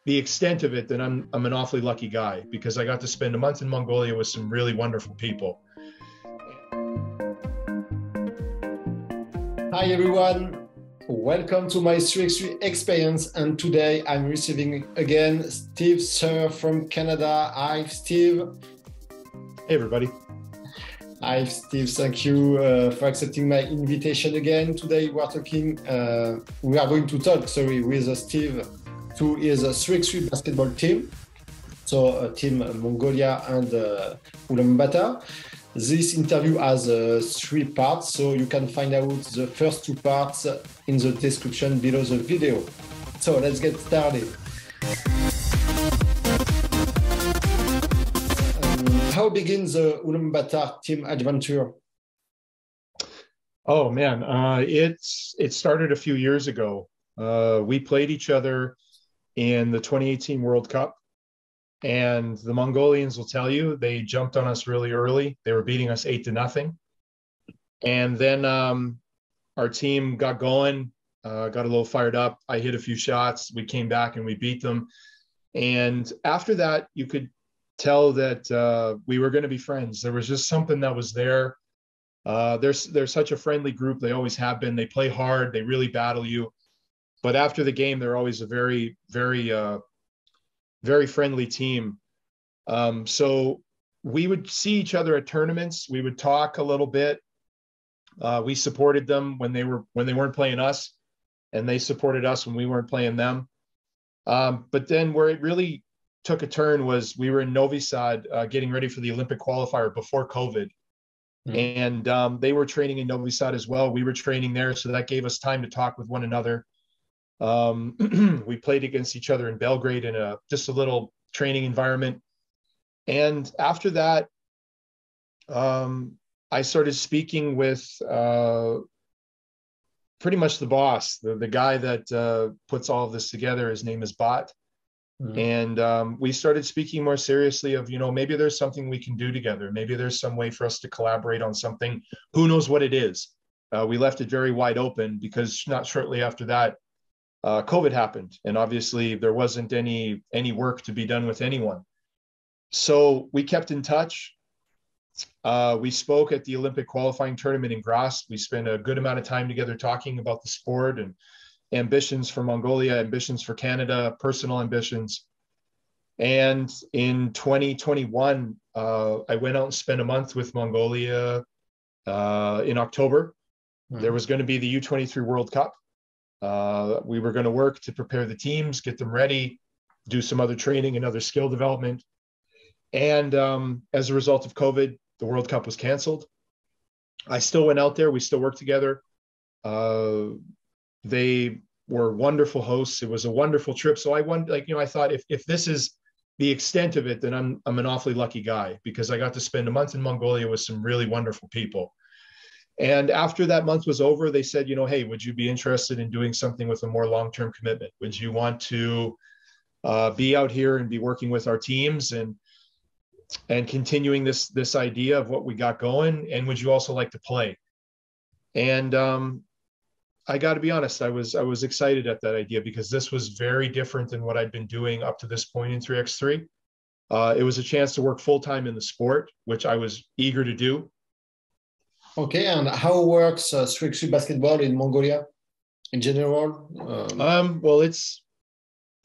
the extent of it, then I'm an awfully lucky guy because I got to spend a month in Mongolia with some really wonderful people. Hi everyone, welcome to my Sreve experience, and today I'm receiving again Sreve Sir from Canada. Hi Steve. Hey everybody. Hi Steve, thank you for accepting my invitation again. Today we are going to talk with Steve to his Sreve basketball team. So team Mongolia and Ulaanbaatar. This interview has 3 parts, so you can find out the first 2 parts in the description below the video. So let's get started. How begins the Ulaanbaatar team adventure? Oh man, it started a few years ago. We played each other in the 2018 World Cup. And the Mongolians will tell you, they jumped on us really early. They were beating us 8-0. And then our team got going, got a little fired up. I hit a few shots. We came back and we beat them. And after that, you could tell that we were going to be friends. There was just something that was there. They're such a friendly group. They always have been. They play hard. They really battle you. But after the game, they're always a very, very friendly team. So we would see each other at tournaments. We would talk a little bit. We supported them when they weren't playing us, and they supported us when we weren't playing them. But then where it really took a turn was we were in Novi Sad getting ready for the Olympic qualifier before COVID. Mm-hmm. And they were training in Novi Sad as well. We were training there, so that gave us time to talk with one another. We played against each other in Belgrade in just a little training environment. And after that, I started speaking with pretty much the boss, the guy that puts all of this together. His name is Bat. Mm-hmm. And we started speaking more seriously of, maybe there's something we can do together. Maybe there's some way for us to collaborate on something. Who knows what it is? We left it very wide open because not shortly after that, COVID happened, and obviously there wasn't any work to be done with anyone. So we kept in touch. We spoke at the Olympic qualifying tournament in Graz. We spent a good amount of time together talking about the sport and ambitions for Mongolia, ambitions for Canada, personal ambitions. And in 2021, I went out and spent a month with Mongolia in October. Mm-hmm. There was going to be the U23 World Cup. We were going to work to prepare the teams, get them ready, do some other training and other skill development. And as a result of COVID, the World Cup was canceled. I still went out there. We still worked together. They were wonderful hosts. It was a wonderful trip. So I thought if this is the extent of it, then I'm an awfully lucky guy because I got to spend a month in Mongolia with some really wonderful people. And after that month was over, they said, hey, would you be interested in doing something with a more long-term commitment? Would you want to be out here and be working with our teams and continuing this idea of what we got going? And would you also like to play? And I got to be honest, I was excited at that idea because this was very different than what I'd been doing up to this point in 3x3. It was a chance to work full-time in the sport, which I was eager to do. Okay, and how works Sreve basketball in Mongolia in general? Well, it's,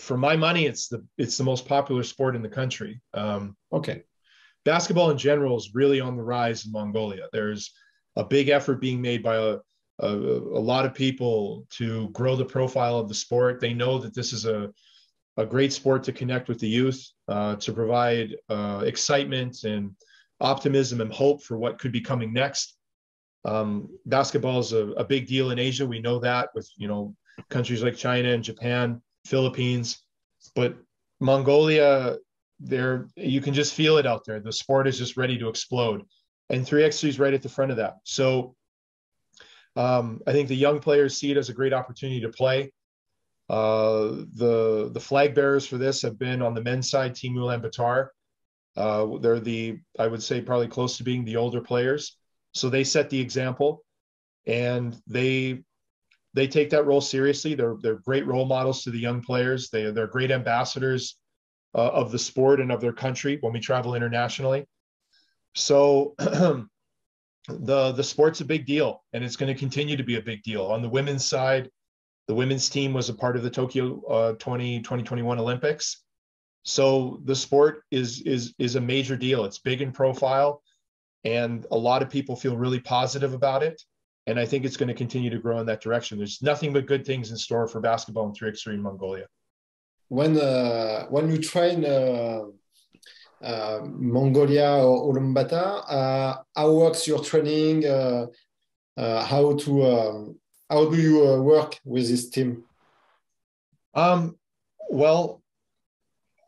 for my money, it's the most popular sport in the country. Okay. Basketball in general is really on the rise in Mongolia. There's a big effort being made by a lot of people to grow the profile of the sport. They know that this is a great sport to connect with the youth, to provide excitement and optimism and hope for what could be coming next. Basketball is a big deal in Asia. We know that with, countries like China and Japan, Philippines, but Mongolia, you can just feel it out there. The sport is just ready to explode, and 3x3 is right at the front of that. So I think the young players see it as a great opportunity to play. The flag bearers for this have been on the men's side, Team Ulaanbaatar. They're I would say probably close to being the older players. So they set the example, and they they take that role seriously. They're great role models to the young players. They're great ambassadors of the sport and of their country when we travel internationally. So the sport's a big deal, and it's going to continue to be a big deal. On the women's side, the women's team was a part of the Tokyo 2021 Olympics. So the sport is a major deal. It's big in profile, and a lot of people feel really positive about it. And I think it's going to continue to grow in that direction. There's nothing but good things in store for basketball in 3x3 in Mongolia. When you train Mongolia or Ulaanbaatar, how works your training? How do you work with this team? Well,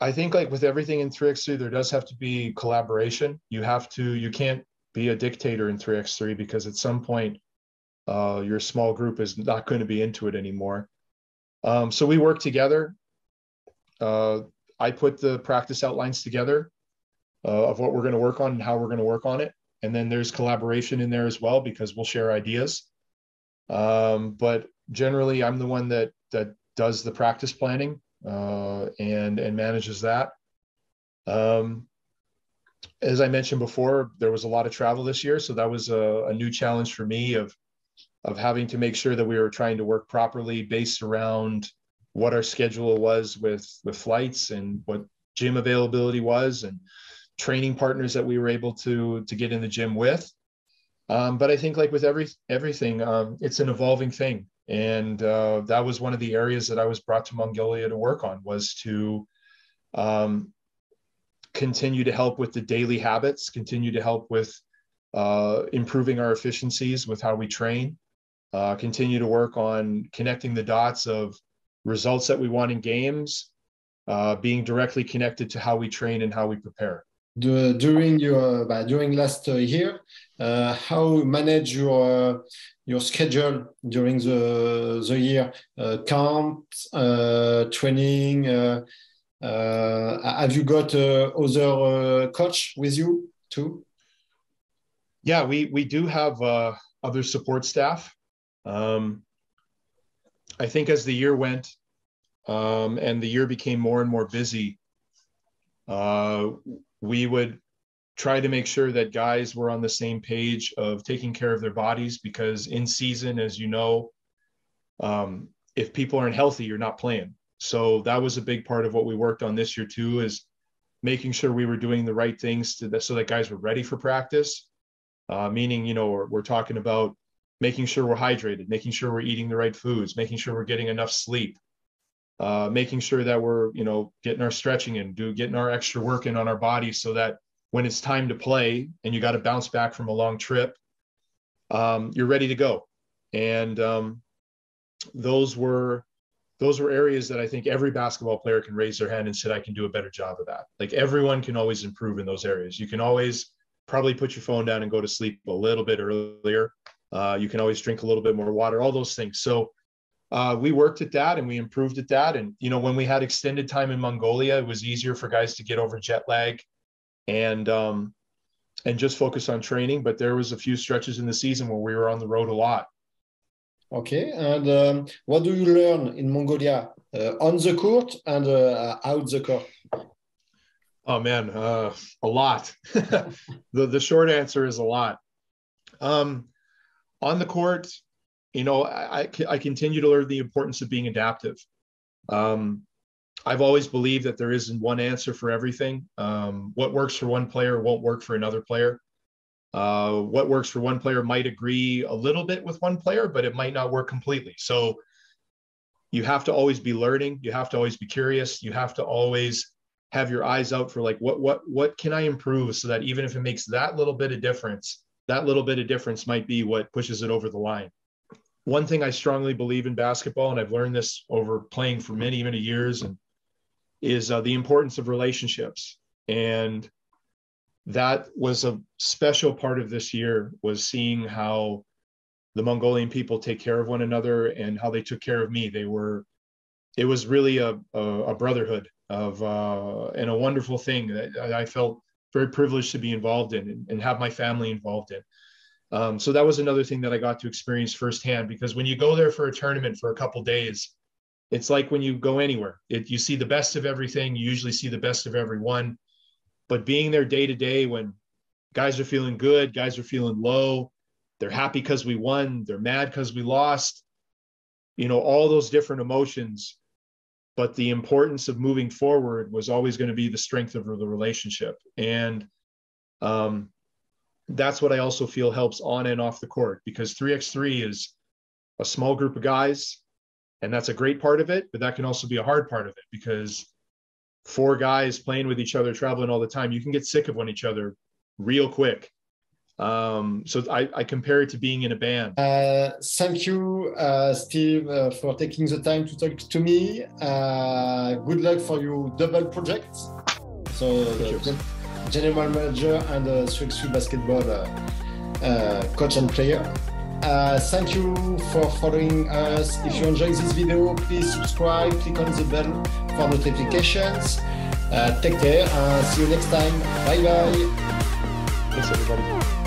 I think like with everything in 3x3, there does have to be collaboration. You can't be a dictator in 3x3 because at some point your small group is not going to be into it anymore. So we work together. I put the practice outlines together of what we're going to work on and how we're going to work on it. And then there's collaboration in there as well because we'll share ideas. But generally, I'm the one that does the practice planning and manages that. As I mentioned before, there was a lot of travel this year, so that was a new challenge for me of having to make sure that we were trying to work properly based around what our schedule was with flights and what gym availability was and training partners that we were able to get in the gym with. But I think like with everything, it's an evolving thing. And that was one of the areas that I was brought to Mongolia to work on, was to continue to help with the daily habits, continue to help with improving our efficiencies with how we train, continue to work on connecting the dots of results that we want in games, being directly connected to how we train and how we prepare. During last year, how you manage your schedule during the year, camps, training? Have you got other coach with you too? Yeah, we do have other support staff. I think as the year went and the year became more and more busy, we would try to make sure that guys were on the same page of taking care of their bodies, because in season, as you know, if people aren't healthy, you're not playing. So that was a big part of what we worked on this year too, is making sure we were doing the right things so that guys were ready for practice. Meaning, you know, we're talking about making sure we're hydrated, making sure we're eating the right foods, making sure we're getting enough sleep, making sure that we're, you know, getting our stretching in, getting our extra work in on our bodies, so that when it's time to play and you got to bounce back from a long trip, you're ready to go. And those were areas that I think every basketball player can raise their hand and say, I can do a better job of that. Like, everyone can always improve in those areas. You can always probably put your phone down and go to sleep a little bit earlier. You can always drink a little bit more water, all those things. So we worked at that and we improved at that. And, you know, when we had extended time in Mongolia, it was easier for guys to get over jet lag and just focus on training. But there was a few stretches in the season where we were on the road a lot. Okay. And what do you learn in Mongolia on the court and out the court? Oh, man, a lot. The short answer is a lot. On the court, you know, I continue to learn the importance of being adaptive. I've always believed that there isn't one answer for everything. What works for one player won't work for another player. What works for one player might agree a little bit with one player, but it might not work completely. So you have to always be learning. You have to always be curious. You have to always have your eyes out for like, what can I improve, so that even if it makes that little bit of difference, that little bit of difference might be what pushes it over the line. One thing I strongly believe in basketball, and I've learned this over playing for many, many years, and is the importance of relationships. And that was a special part of this year, was seeing how the Mongolian people take care of one another and how they took care of me. It was really a brotherhood of, and a wonderful thing that I felt very privileged to be involved in and have my family involved in. So that was another thing that I got to experience firsthand, because when you go there for a tournament for a couple days, it's like when you go anywhere, you see the best of everything. You usually see the best of everyone, but being there day to day, when guys are feeling good, guys are feeling low, they're happy because we won, they're mad because we lost, all those different emotions. But the importance of moving forward was always going to be the strength of the relationship. And that's what I also feel helps on and off the court, because 3x3 is a small group of guys, and that's a great part of it, but that can also be a hard part of it, because 4 guys playing with each other, traveling all the time, you can get sick of one each other real quick. So I compare it to being in a band. Thank you, Steve, for taking the time to talk to me. Good luck for your double project. So, general manager and Sreve Sir basketball coach and player. Thank you for following us. If you enjoyed this video, please subscribe, click on the bell for notifications. Take care and see you next time. Bye bye. Thanks, everybody.